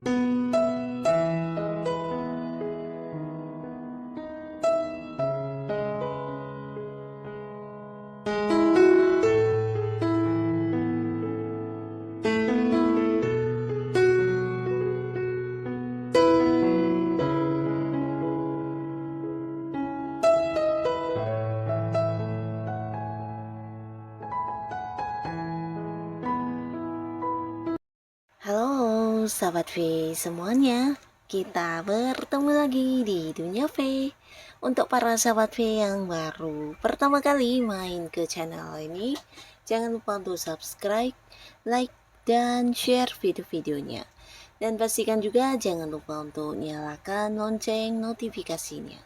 Halo sahabat V semuanya, kita bertemu lagi di Dunia V. Untuk para sahabat V yang baru pertama kali main ke channel ini, jangan lupa untuk subscribe, like, dan share video-videonya. Dan pastikan juga jangan lupa untuk nyalakan lonceng notifikasinya,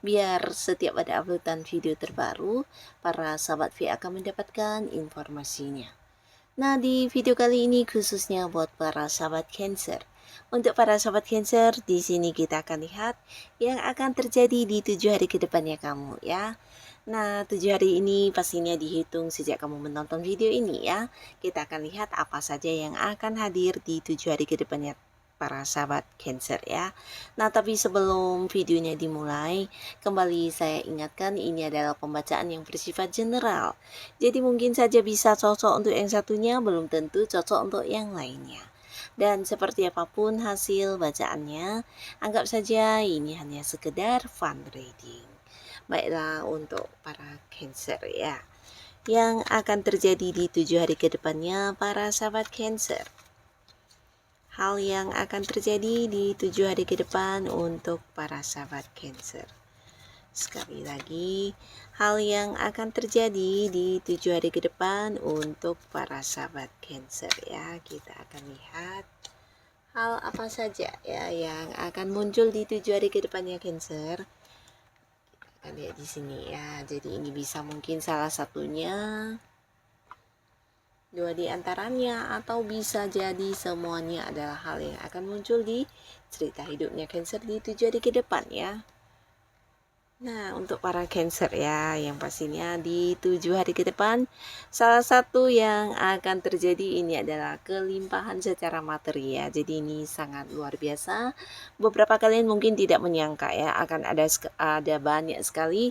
biar setiap ada uploadan video terbaru, para sahabat V akan mendapatkan informasinya. Nah, di video kali ini khususnya buat para sahabat Cancer. Untuk para sahabat Cancer, di sini kita akan lihat yang akan terjadi di 7 hari ke depannya kamu ya. Nah, 7 hari ini pastinya dihitung sejak kamu menonton video ini ya. Kita akan lihat apa saja yang akan hadir di 7 hari ke depannya para sahabat Cancer ya. Nah, tapi sebelum videonya dimulai, kembali saya ingatkan ini adalah pembacaan yang bersifat general. Jadi mungkin saja bisa cocok untuk yang satunya, belum tentu cocok untuk yang lainnya. Dan seperti apapun hasil bacaannya, anggap saja ini hanya sekedar fun reading. Baiklah, untuk para Cancer ya, yang akan terjadi di 7 hari ke depannya para sahabat Cancer. Hal yang akan terjadi di 7 hari ke depan untuk para sahabat Cancer. Sekali lagi, hal yang akan terjadi di 7 hari ke depan untuk para sahabat Cancer ya. Kita akan lihat hal apa saja ya yang akan muncul di 7 hari ke depannya Cancer. Kita akan lihat di sini ya. Jadi ini bisa mungkin salah satunya, dua di antaranya, atau bisa jadi semuanya adalah hal yang akan muncul di cerita hidupnya Cancer di 7 hari ke depan ya. Nah, untuk para Cancer ya, yang pastinya di 7 hari ke depan, salah satu yang akan terjadi ini adalah kelimpahan secara materi ya. Jadi ini sangat luar biasa. Beberapa kalian mungkin tidak menyangka ya akan ada banyak sekali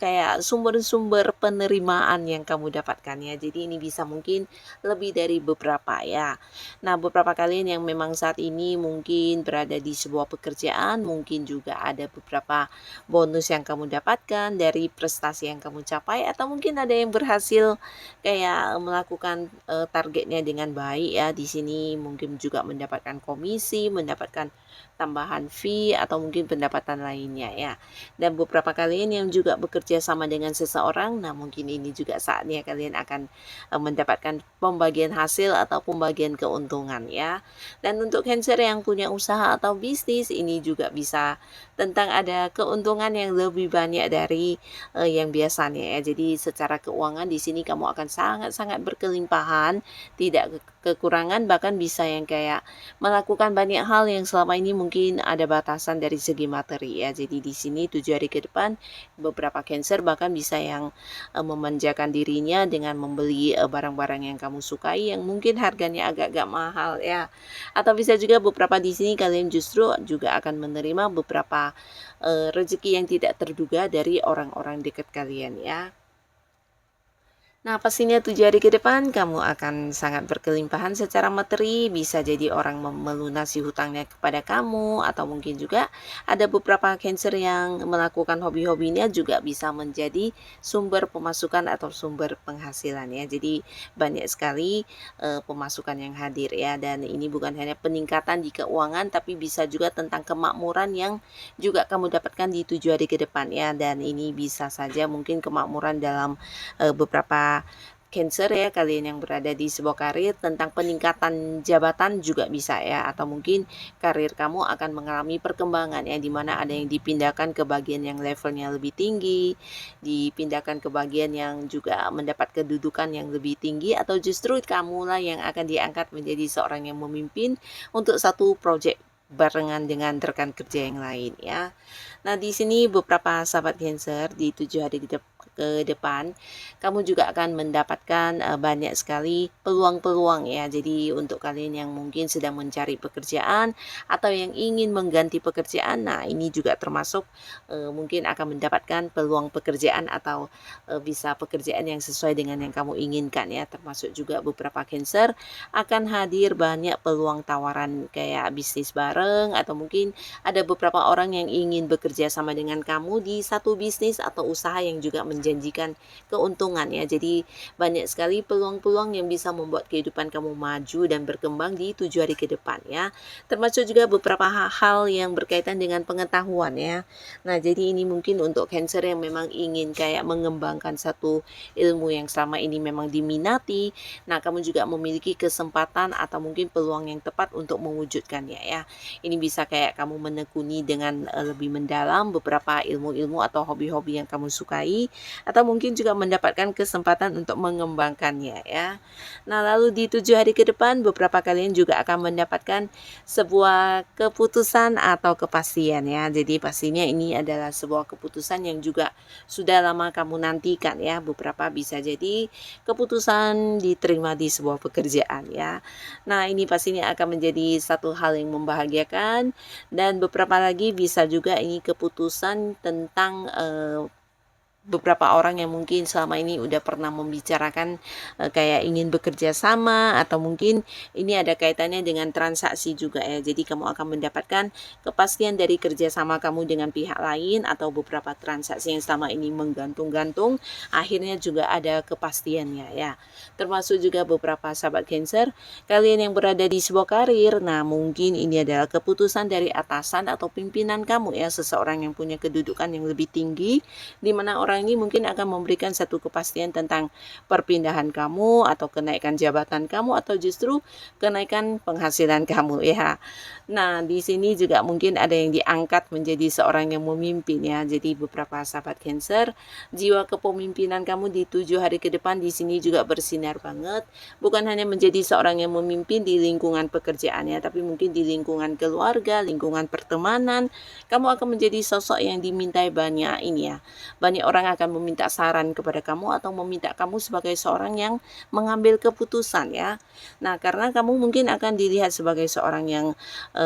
kayak sumber-sumber penerimaan yang kamu dapatkan ya. Jadi ini bisa mungkin lebih dari beberapa ya. Nah, beberapa kalian yang memang saat ini mungkin berada di sebuah pekerjaan, mungkin juga ada beberapa bonus yang kamu dapatkan dari prestasi yang kamu capai, atau mungkin ada yang berhasil kayak melakukan targetnya dengan baik ya. Di sini mungkin juga mendapatkan komisi, mendapatkan tambahan fee, atau mungkin pendapatan lainnya ya. Dan beberapa kalian yang juga bekerja sama dengan seseorang, nah mungkin ini juga saatnya kalian akan mendapatkan pembagian hasil atau pembagian keuntungan ya. Dan untuk Cancer yang punya usaha atau bisnis, ini juga bisa tentang ada keuntungan yang lebih banyak dari yang biasanya ya. Jadi secara keuangan di sini kamu akan sangat-sangat berkelimpahan, tidak kekurangan, bahkan bisa yang kayak melakukan banyak hal yang selama ini mungkin ada batasan dari segi materi ya. Jadi di sini 7 hari ke depan beberapa Cancer bahkan bisa yang memanjakan dirinya dengan membeli barang-barang yang kamu sukai yang mungkin harganya agak-agak mahal ya. Atau bisa juga beberapa di sini kalian justru juga akan menerima beberapa rezeki yang tidak terduga dari orang-orang dekat kalian ya. Nah, pastinya 7 hari ke depan kamu akan sangat berkelimpahan secara materi. Bisa jadi orang melunasi hutangnya kepada kamu, atau mungkin juga ada beberapa Cancer yang melakukan hobi-hobinya juga bisa menjadi sumber pemasukan atau sumber penghasilan ya. Jadi banyak sekali pemasukan yang hadir ya. Dan ini bukan hanya peningkatan di keuangan, tapi bisa juga tentang kemakmuran yang juga kamu dapatkan di 7 hari ke depan ya. Dan ini bisa saja mungkin kemakmuran dalam beberapa Cancer ya, kalian yang berada di sebuah karir, tentang peningkatan jabatan juga bisa ya, atau mungkin karir kamu akan mengalami perkembangan ya, dimana ada yang dipindahkan ke bagian yang levelnya lebih tinggi, dipindahkan ke bagian yang juga mendapat kedudukan yang lebih tinggi, atau justru kamulah yang akan diangkat menjadi seorang yang memimpin untuk satu proyek barengan dengan rekan kerja yang lain ya. Nah, di sini beberapa sahabat Cancer di 7 hari ke depan, kamu juga akan mendapatkan banyak sekali peluang-peluang ya. Jadi untuk kalian yang mungkin sedang mencari pekerjaan atau yang ingin mengganti pekerjaan, nah ini juga termasuk mungkin akan mendapatkan peluang pekerjaan atau bisa pekerjaan yang sesuai dengan yang kamu inginkan ya. Termasuk juga beberapa Cancer akan hadir banyak peluang tawaran kayak bisnis bareng, atau mungkin ada beberapa orang yang ingin bekerja sama dengan kamu di satu bisnis atau usaha yang juga menjanjikan keuntungan ya. Jadi banyak sekali peluang-peluang yang bisa membuat kehidupan kamu maju dan berkembang di 7 hari ke depan ya. Termasuk juga beberapa hal yang berkaitan dengan pengetahuan ya. Nah, jadi ini mungkin untuk Cancer yang memang ingin kayak mengembangkan satu ilmu yang selama ini memang diminati. Nah, kamu juga memiliki kesempatan atau mungkin peluang yang tepat untuk mewujudkannya ya. Ini bisa kayak kamu menekuni dengan lebih mendalam beberapa ilmu-ilmu atau hobi-hobi yang kamu sukai, atau mungkin juga mendapatkan kesempatan untuk mengembangkannya ya. Nah, lalu di 7 hari ke depan beberapa kalian juga akan mendapatkan sebuah keputusan atau kepastian ya. Jadi pastinya ini adalah sebuah keputusan yang juga sudah lama kamu nantikan ya. Beberapa bisa jadi keputusan diterima di sebuah pekerjaan ya. Nah, ini pastinya akan menjadi satu hal yang membahagiakan, dan beberapa lagi bisa juga ini keputusan tentang beberapa orang yang mungkin selama ini udah pernah membicarakan kayak ingin bekerja sama, atau mungkin ini ada kaitannya dengan transaksi juga ya. Jadi kamu akan mendapatkan kepastian dari kerjasama kamu dengan pihak lain, atau beberapa transaksi yang selama ini menggantung-gantung, akhirnya juga ada kepastiannya ya. Termasuk juga beberapa sahabat Cancer, kalian yang berada di sebuah karir, nah mungkin ini adalah keputusan dari atasan atau pimpinan kamu ya, seseorang yang punya kedudukan yang lebih tinggi, di mana orang ini mungkin akan memberikan satu kepastian tentang perpindahan kamu, atau kenaikan jabatan kamu, atau justru kenaikan penghasilan kamu ya. Nah, di sini juga mungkin ada yang diangkat menjadi seorang yang memimpin ya. Jadi beberapa sahabat Cancer, jiwa kepemimpinan kamu di 7 hari ke depan di sini juga bersinar banget. Bukan hanya menjadi seorang yang memimpin di lingkungan pekerjaannya, tapi mungkin di lingkungan keluarga, lingkungan pertemanan, kamu akan menjadi sosok yang dimintai banyak ini ya. Banyak orang akan meminta saran kepada kamu, atau meminta kamu sebagai seorang yang mengambil keputusan ya. Nah, karena kamu mungkin akan dilihat sebagai seorang yang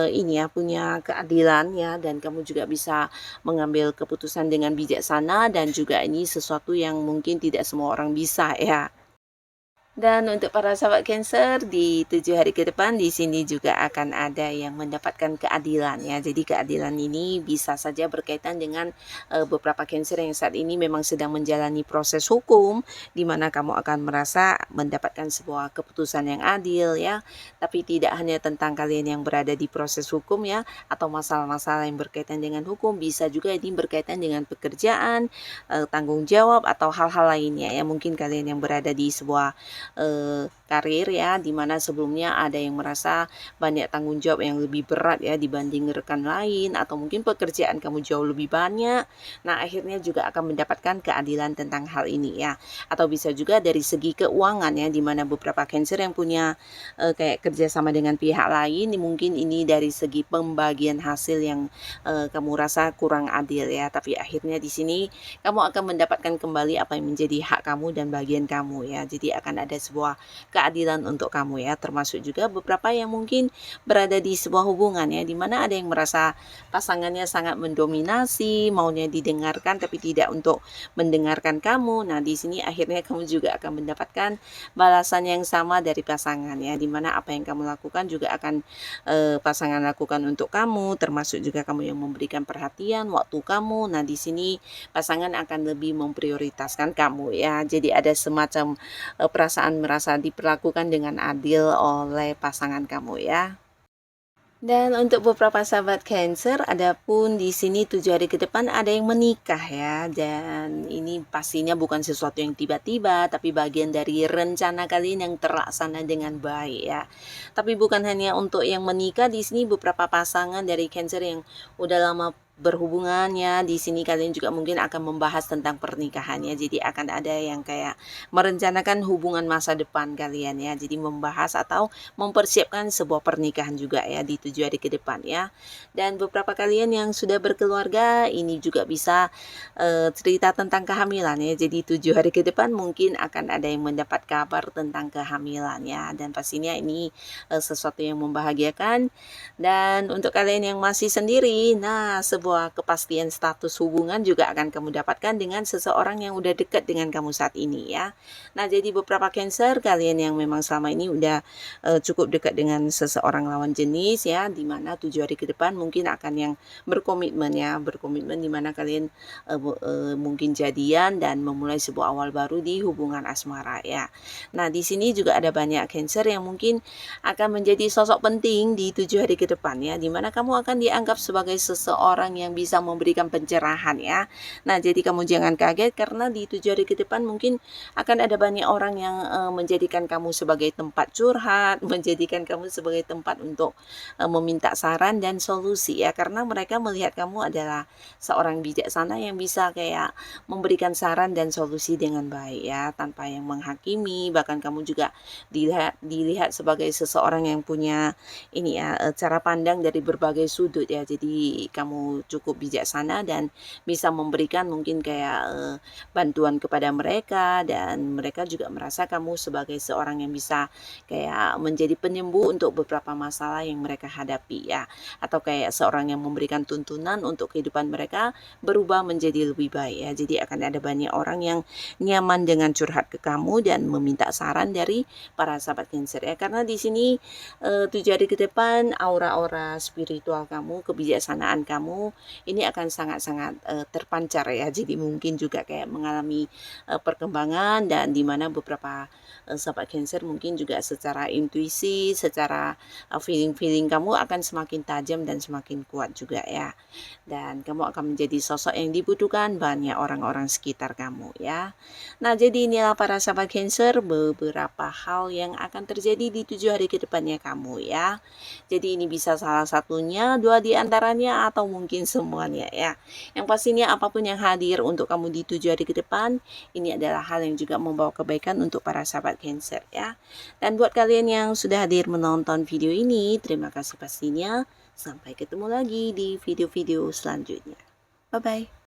ini ya, punya keadilan ya, dan kamu juga bisa mengambil keputusan dengan bijaksana, dan juga ini sesuatu yang mungkin tidak semua orang bisa ya. Dan untuk para sahabat Cancer, di 7 hari ke depan di sini juga akan ada yang mendapatkan keadilan ya. Jadi keadilan ini bisa saja berkaitan dengan beberapa Cancer yang saat ini memang sedang menjalani proses hukum, di mana kamu akan merasa mendapatkan sebuah keputusan yang adil ya. Tapi tidak hanya tentang kalian yang berada di proses hukum ya, atau masalah-masalah yang berkaitan dengan hukum, bisa juga ini berkaitan dengan pekerjaan, tanggung jawab, atau hal-hal lainnya ya. Mungkin kalian yang berada di sebuah karir ya, dimana sebelumnya ada yang merasa banyak tanggung jawab yang lebih berat ya dibanding rekan lain, atau mungkin pekerjaan kamu jauh lebih banyak. Nah, akhirnya juga akan mendapatkan keadilan tentang hal ini ya. Atau bisa juga dari segi keuangan ya, dimana beberapa Cancer yang punya kayak kerjasama dengan pihak lain, mungkin ini dari segi pembagian hasil yang kamu rasa kurang adil ya. Tapi akhirnya di sini kamu akan mendapatkan kembali apa yang menjadi hak kamu dan bagian kamu ya. Jadi akan ada sebuah keadilan untuk kamu ya. Termasuk juga beberapa yang mungkin berada di sebuah hubungan ya, dimana ada yang merasa pasangannya sangat mendominasi, maunya didengarkan tapi tidak untuk mendengarkan kamu. Nah, di sini akhirnya kamu juga akan mendapatkan balasan yang sama dari pasangan ya, dimana apa yang kamu lakukan juga akan pasangan lakukan untuk kamu. Termasuk juga kamu yang memberikan perhatian, waktu kamu. Nah, di sini pasangan akan lebih memprioritaskan kamu ya. Jadi ada semacam perasaan merasa diperlakukan dengan adil oleh pasangan kamu ya. Dan untuk beberapa sahabat Cancer, adapun di sini 7 hari ke depan ada yang menikah ya, dan ini pastinya bukan sesuatu yang tiba-tiba, tapi bagian dari rencana kalian yang terlaksana dengan baik ya. Tapi bukan hanya untuk yang menikah, di sini beberapa pasangan dari Cancer yang udah lama berhubungannya di sini kalian juga mungkin akan membahas tentang pernikahannya. Jadi akan ada yang kayak merencanakan hubungan masa depan kalian ya. Jadi membahas atau mempersiapkan sebuah pernikahan juga ya di 7 hari ke depan ya. Dan beberapa kalian yang sudah berkeluarga ini juga bisa cerita tentang kehamilan ya. Jadi 7 hari ke depan mungkin akan ada yang mendapat kabar tentang kehamilan ya. Dan pastinya ini sesuatu yang membahagiakan. Dan untuk kalian yang masih sendiri, nah sebuah kepastian status hubungan juga akan kamu dapatkan dengan seseorang yang udah dekat dengan kamu saat ini ya. Nah jadi beberapa Cancer, kalian yang memang selama ini udah cukup dekat dengan seseorang lawan jenis ya, dimana 7 hari ke depan mungkin akan yang berkomitmen ya, berkomitmen dimana kalian mungkin jadian dan memulai sebuah awal baru di hubungan asmara ya. Nah di sini juga ada banyak Cancer yang mungkin akan menjadi sosok penting di 7 hari ke depan ya, dimana kamu akan dianggap sebagai seseorang yang bisa memberikan pencerahan ya. Nah jadi kamu jangan kaget karena di 7 hari ke depan mungkin akan ada banyak orang yang menjadikan kamu sebagai tempat curhat, menjadikan kamu sebagai tempat untuk meminta saran dan solusi ya, karena mereka melihat kamu adalah seorang bijaksana yang bisa kayak memberikan saran dan solusi dengan baik ya, tanpa yang menghakimi. Bahkan kamu juga dilihat sebagai seseorang yang punya ini ya, cara pandang dari berbagai sudut ya. Jadi kamu cukup bijaksana dan bisa memberikan mungkin kayak bantuan kepada mereka, dan mereka juga merasa kamu sebagai seorang yang bisa kayak menjadi penyembuh untuk beberapa masalah yang mereka hadapi ya, atau kayak seorang yang memberikan tuntunan untuk kehidupan mereka berubah menjadi lebih baik ya. Jadi akan ada banyak orang yang nyaman dengan curhat ke kamu dan meminta saran dari para sahabat Cancer ya, karena di sini 7 hari ke depan aura-aura spiritual kamu, kebijaksanaan kamu ini akan sangat-sangat terpancar ya. Jadi mungkin juga kayak mengalami perkembangan, dan dimana beberapa sahabat Cancer mungkin juga secara intuisi, secara feeling-feeling kamu akan semakin tajam dan semakin kuat juga ya. Dan kamu akan menjadi sosok yang dibutuhkan banyak orang-orang sekitar kamu ya. Nah jadi inilah para sahabat Cancer beberapa hal yang akan terjadi di 7 hari ke depannya kamu ya. Jadi ini bisa salah satunya, 2 di antaranya, atau mungkin semuanya ya. Yang pastinya apapun yang hadir untuk kamu di 7 hari ke depan, ini adalah hal yang juga membawa kebaikan untuk para sahabat Cancer ya. Dan buat kalian yang sudah hadir menonton video ini, terima kasih pastinya. Sampai ketemu lagi di video-video selanjutnya. Bye-bye.